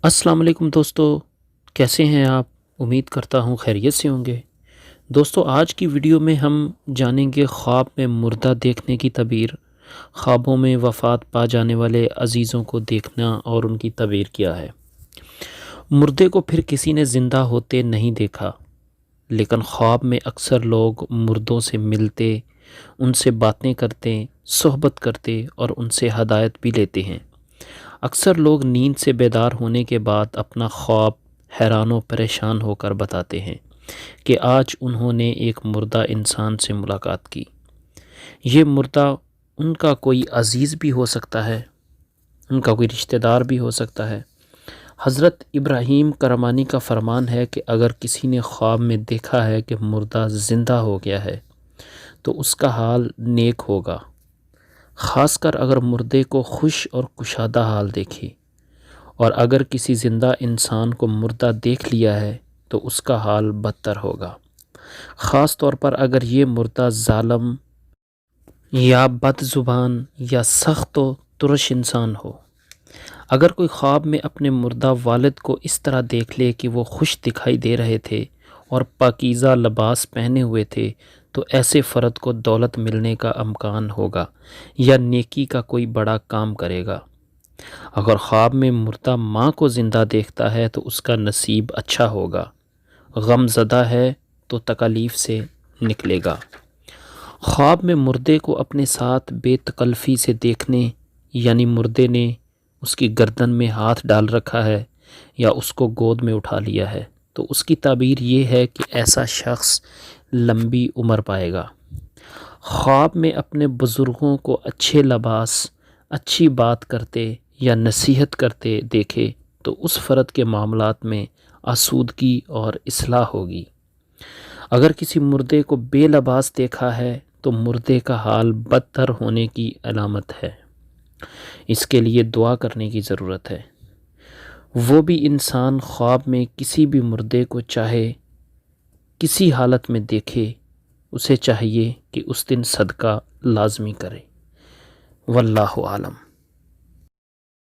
السلام علیکم دوستو، کیسے ہیں آپ؟ امید کرتا ہوں خیریت سے ہوں گے۔ دوستو، آج کی ویڈیو میں ہم جانیں گے خواب میں مردہ دیکھنے کی تعبیر، خوابوں میں وفات پا جانے والے عزیزوں کو دیکھنا اور ان کی تعبیر کیا ہے۔ مردے کو پھر کسی نے زندہ ہوتے نہیں دیکھا، لیکن خواب میں اکثر لوگ مردوں سے ملتے، ان سے باتیں کرتے، صحبت کرتے اور ان سے ہدایت بھی لیتے ہیں۔ اکثر لوگ نیند سے بیدار ہونے کے بعد اپنا خواب حیران و پریشان ہو کر بتاتے ہیں کہ آج انہوں نے ایک مردہ انسان سے ملاقات کی۔ یہ مردہ ان کا کوئی عزیز بھی ہو سکتا ہے، ان کا کوئی رشتہ دار بھی ہو سکتا ہے۔ حضرت ابراہیم کرمانی کا فرمان ہے کہ اگر کسی نے خواب میں دیکھا ہے کہ مردہ زندہ ہو گیا ہے تو اس کا حال نیک ہوگا، خاص کر اگر مردے کو خوش اور کشادہ حال دیکھے، اور اگر کسی زندہ انسان کو مردہ دیکھ لیا ہے تو اس کا حال بدتر ہوگا، خاص طور پر اگر یہ مردہ ظالم یا بد زبان یا سخت و ترش انسان ہو۔ اگر کوئی خواب میں اپنے مردہ والد کو اس طرح دیکھ لے کہ وہ خوش دکھائی دے رہے تھے اور پاکیزہ لباس پہنے ہوئے تھے تو ایسے فرد کو دولت ملنے کا امکان ہوگا یا نیکی کا کوئی بڑا کام کرے گا۔ اگر خواب میں مردہ ماں کو زندہ دیکھتا ہے تو اس کا نصیب اچھا ہوگا، غم زدہ ہے تو تکالیف سے نکلے گا۔ خواب میں مردے کو اپنے ساتھ بے تکلفی سے دیکھنے، یعنی مردے نے اس کی گردن میں ہاتھ ڈال رکھا ہے یا اس کو گود میں اٹھا لیا ہے، تو اس کی تعبیر یہ ہے کہ ایسا شخص لمبی عمر پائے گا۔ خواب میں اپنے بزرگوں کو اچھے لباس، اچھی بات کرتے یا نصیحت کرتے دیکھے تو اس فرد کے معاملات میں آسودگی اور اصلاح ہوگی۔ اگر کسی مردے کو بے لباس دیکھا ہے تو مردے کا حال بدتر ہونے کی علامت ہے، اس کے لیے دعا کرنے کی ضرورت ہے۔ وہ بھی انسان خواب میں کسی بھی مردے کو چاہے کسی حالت میں دیکھے، اسے چاہیے کہ اس دن صدقہ لازمی کرے۔ واللہ عالم۔